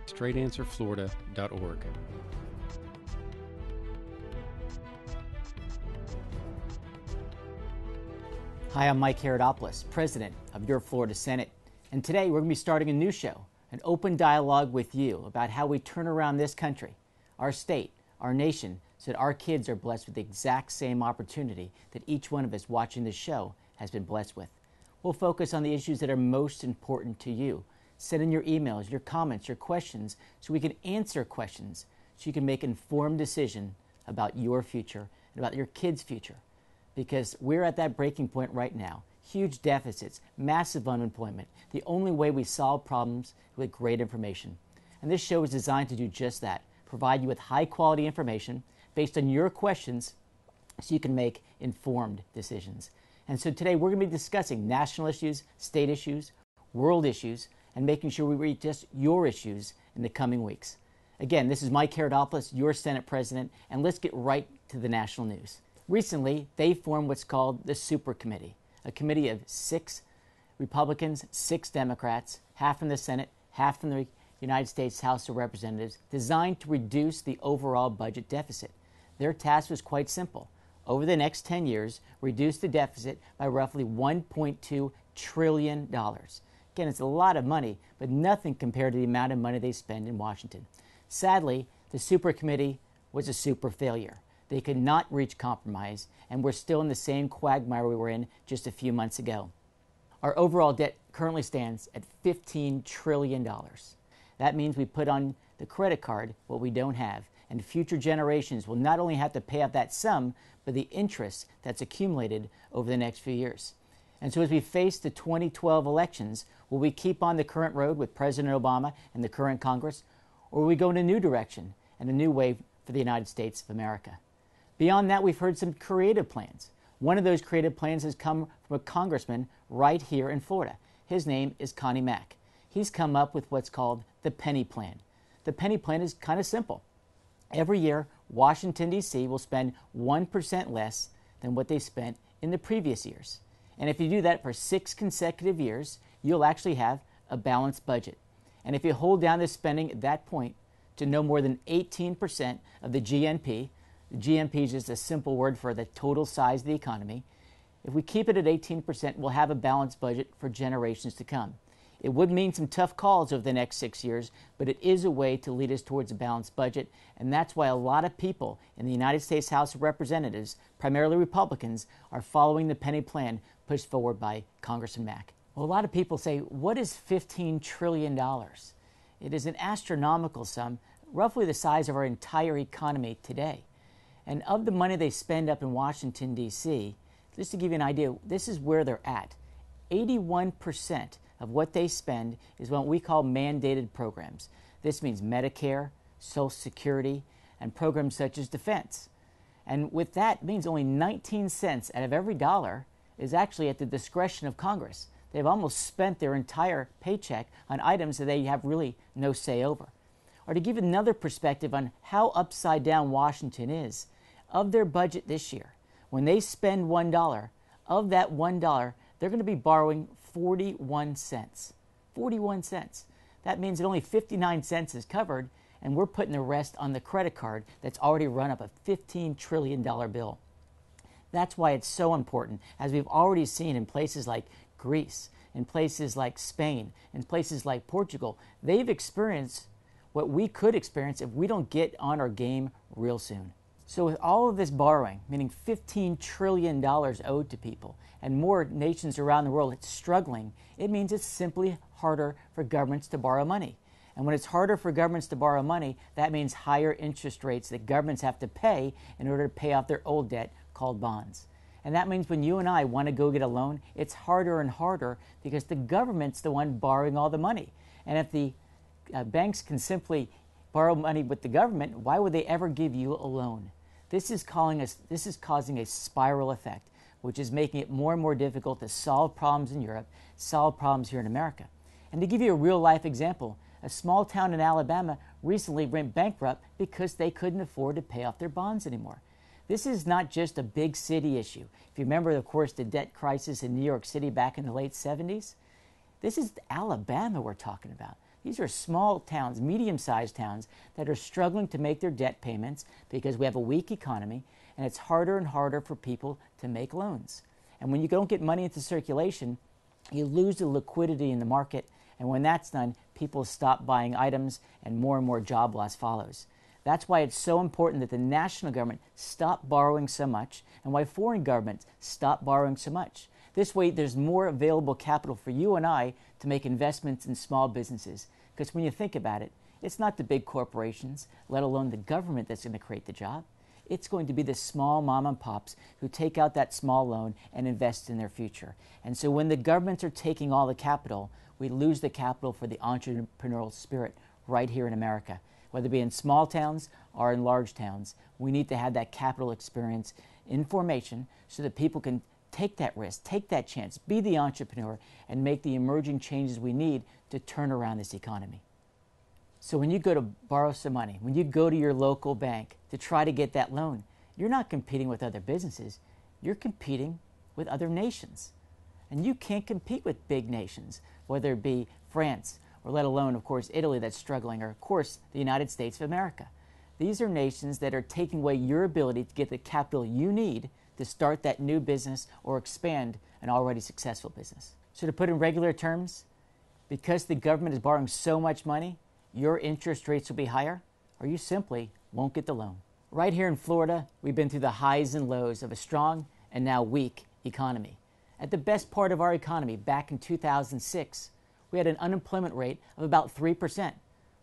straightanswerflorida.org. Hi, I'm Mike Herodopoulos, President of your Florida Senate. And today we're going to be starting a new show, an open dialogue with you about how we turn around this country, our state, our nation, so that our kids are blessed with the exact same opportunity that each one of us watching this show has been blessed with. We'll focus on the issues that are most important to you. Send in your emails, your comments, your questions, so we can answer questions, so you can make an informed decision about your future and about your kids' future. Because we're at that breaking point right now. Huge deficits, massive unemployment. The only way we solve problems is with great information. And this show is designed to do just that, provide you with high quality information based on your questions so you can make informed decisions. And so today we're going to be discussing national issues, state issues, world issues, and making sure we reach just your issues in the coming weeks. Again, this is Mike Herodopoulos, your Senate President, and let's get right to the national news. Recently, they formed what's called the Super Committee, a committee of 6 Republicans, 6 Democrats, half from the Senate, half from the United States House of Representatives, designed to reduce the overall budget deficit. Their task was quite simple. Over the next 10 years, reduce the deficit by roughly $1.2 trillion. Again, it's a lot of money, but nothing compared to the amount of money they spend in Washington. Sadly, the Super Committee was a super failure. They could not reach compromise, and we're still in the same quagmire we were in just a few months ago. Our overall debt currently stands at $15 trillion. That means we put on the credit card what we don't have, and future generations will not only have to pay off that sum, but the interest that's accumulated over the next few years. And so as we face the 2012 elections, will we keep on the current road with President Obama and the current Congress, or will we go in a new direction and a new way for the United States of America? Beyond that, we've heard some creative plans. One of those creative plans has come from a congressman right here in Florida. His name is Connie Mack. He's come up with what's called the Penny Plan. The Penny Plan is kind of simple. Every year, Washington, D.C. will spend 1% less than what they spent in the previous years. And if you do that for 6 consecutive years, you'll actually have a balanced budget. And if you hold down the spending at that point to no more than 18% of the GNP, the GNP is just a simple word for the total size of the economy. If we keep it at 18%, we'll have a balanced budget for generations to come. It would mean some tough calls over the next 6 years, but it is a way to lead us towards a balanced budget, and that's why a lot of people in the United States House of Representatives, primarily Republicans, are following the Penny Plan pushed forward by Congressman Mack. Well, a lot of people say, what is $15 trillion? It is an astronomical sum, roughly the size of our entire economy today. And of the money they spend up in Washington, D.C., just to give you an idea, this is where they're at. 81% of what they spend is what we call mandated programs. This means Medicare, Social Security, and programs such as defense. And with that, it means only 19 cents out of every dollar is actually at the discretion of Congress. They've almost spent their entire paycheck on items that they have really no say over. Or to give another perspective on how upside down Washington is, of their budget this year, when they spend $1, of that $1, they're going to be borrowing 41 cents. 41 cents. That means that only 59 cents is covered, and we're putting the rest on the credit card that's already run up a $15 trillion bill. That's why it's so important, as we've already seen in places like Greece, in places like Spain, in places like Portugal. They've experienced what we could experience if we don't get on our game real soon. So with all of this borrowing, meaning $15 trillion owed to people, and more nations around the world struggling, it means it's simply harder for governments to borrow money. And when it's harder for governments to borrow money, that means higher interest rates that governments have to pay in order to pay off their old debt called bonds. And that means when you and I want to go get a loan, it's harder and harder because the government's the one borrowing all the money. And if the banks can simply borrow money with the government, why would they ever give you a loan? This is causing a spiral effect, which is making it more and more difficult to solve problems in Europe, solve problems here in America. And to give you a real-life example, a small town in Alabama recently went bankrupt because they couldn't afford to pay off their bonds anymore. This is not just a big city issue. If you remember, of course, the debt crisis in New York City back in the late 70s, this is Alabama we're talking about. These are small towns, medium-sized towns that are struggling to make their debt payments because we have a weak economy and it's harder and harder for people to make loans. And when you don't get money into circulation, you lose the liquidity in the market, and when that's done, people stop buying items and more job loss follows. That's why it's so important that the national government stop borrowing so much and why foreign governments stop borrowing so much. This way, there's more available capital for you and I to make investments in small businesses. Because when you think about it, it's not the big corporations, let alone the government, that's going to create the job. It's going to be the small mom and pops who take out that small loan and invest in their future. And so when the governments are taking all the capital, we lose the capital for the entrepreneurial spirit right here in America. Whether it be in small towns or in large towns, we need to have that capital experience in formation so that people can take that risk, take that chance, be the entrepreneur, and make the emerging changes we need to turn around this economy. So when you go to borrow some money, when you go to your local bank to try to get that loan, you're not competing with other businesses, you're competing with other nations. And you can't compete with big nations, whether it be France, or let alone, of course, Italy that's struggling, or of course, the United States of America. These are nations that are taking away your ability to get the capital you need to start that new business or expand an already successful business. So to put in regular terms, because the government is borrowing so much money, your interest rates will be higher, or you simply won't get the loan. Right here in Florida, we've been through the highs and lows of a strong and now weak economy. At the best part of our economy, back in 2006, we had an unemployment rate of about 3%,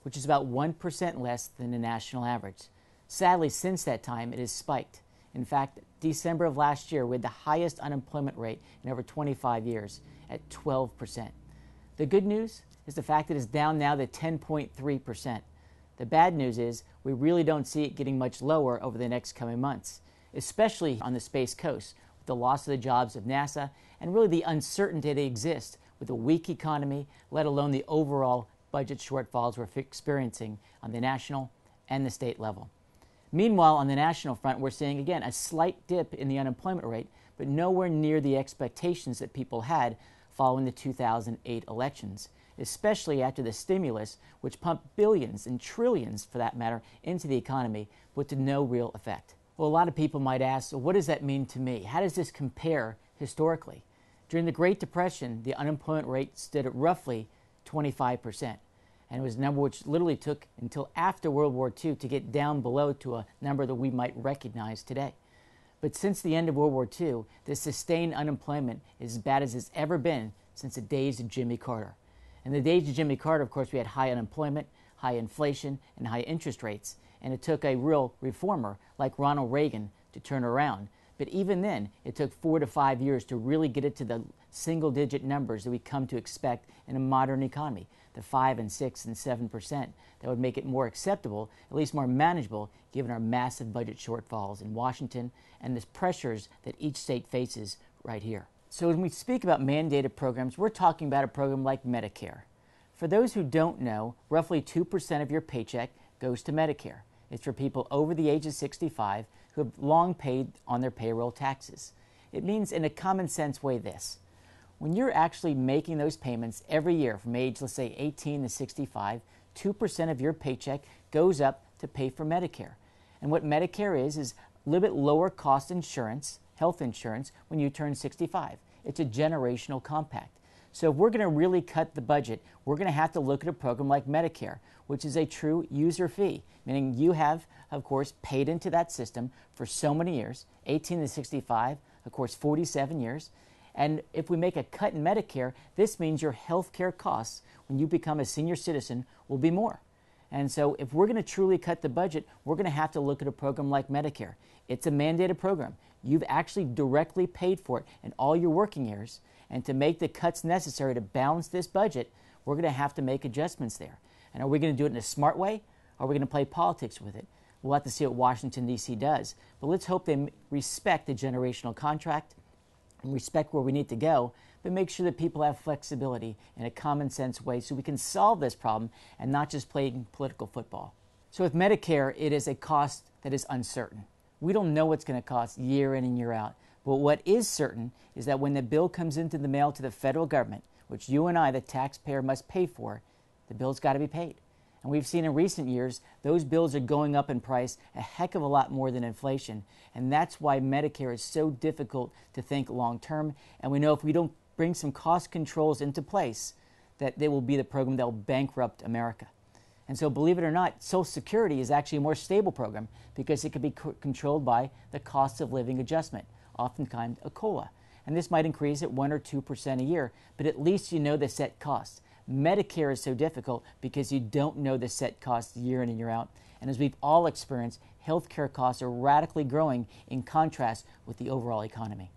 which is about 1% less than the national average. Sadly, since that time, it has spiked. In fact, December of last year, we had the highest unemployment rate in over 25 years at 12%. The good news is the fact that it's down now to 10.3%. The bad news is we really don't see it getting much lower over the next coming months, especially on the Space Coast, with the loss of the jobs of NASA and really the uncertainty that exists with a weak economy, let alone the overall budget shortfalls we're experiencing on the national and the state level. Meanwhile, on the national front, we're seeing, again, a slight dip in the unemployment rate, but nowhere near the expectations that people had following the 2008 elections, especially after the stimulus, which pumped billions and trillions, for that matter, into the economy, but to no real effect. Well, a lot of people might ask, so what does that mean to me? How does this compare historically? During the Great Depression, the unemployment rate stood at roughly 25%. And it was a number which literally took until after World War II to get down below to a number that we might recognize today. But since the end of World War II, the sustained unemployment is as bad as it's ever been since the days of Jimmy Carter. In the days of Jimmy Carter, of course, we had high unemployment, high inflation, and high interest rates. And it took a real reformer like Ronald Reagan to turn around. But even then, it took 4 to 5 years to really get it to the single-digit numbers that we come to expect in a modern economy, the 5 and 6 and 7%. That would make it more acceptable, at least more manageable, given our massive budget shortfalls in Washington and the pressures that each state faces right here. So when we speak about mandated programs, we're talking about a program like Medicare. For those who don't know, roughly 2% of your paycheck goes to Medicare. It's for people over the age of 65 who have long paid on their payroll taxes. It means in a common sense way this: when you're actually making those payments every year from age, let's say 18 to 65, 2% of your paycheck goes up to pay for Medicare. And what Medicare is a little bit lower cost insurance, health insurance, when you turn 65. It's a generational compact. So if we're going to really cut the budget, we're going to have to look at a program like Medicare, which is a true user fee, meaning you have, of course, paid into that system for so many years, 18 to 65, of course, 47 years. And if we make a cut in Medicare, this means your health care costs when you become a senior citizen will be more. And so if we're going to truly cut the budget, we're going to have to look at a program like Medicare. It's a mandated program. You've actually directly paid for it in all your working years. And to make the cuts necessary to balance this budget, we're going to have to make adjustments there. And are we going to do it in a smart way? Or are we going to play politics with it? We'll have to see what Washington, D.C. does. But let's hope they respect the generational contract and respect where we need to go, but make sure that people have flexibility in a common sense way so we can solve this problem and not just playing political football. So with Medicare, it is a cost that is uncertain. We don't know what's going to cost year in and year out. But what is certain is that when the bill comes into the mail to the federal government, which you and I, the taxpayer, must pay for, the bill's got to be paid. And we've seen in recent years, those bills are going up in price a heck of a lot more than inflation. And that's why Medicare is so difficult to think long term. And we know if we don't bring some cost controls into place, that they will be the program that will bankrupt America. And so, believe it or not, Social Security is actually a more stable program because it can be controlled by the cost of living adjustment, oftentimes a COLA. And this might increase at 1 or 2% a year, but at least you know the set costs. Medicare is so difficult because you don't know the set costs year in and year out. And as we've all experienced, healthcare costs are radically growing in contrast with the overall economy.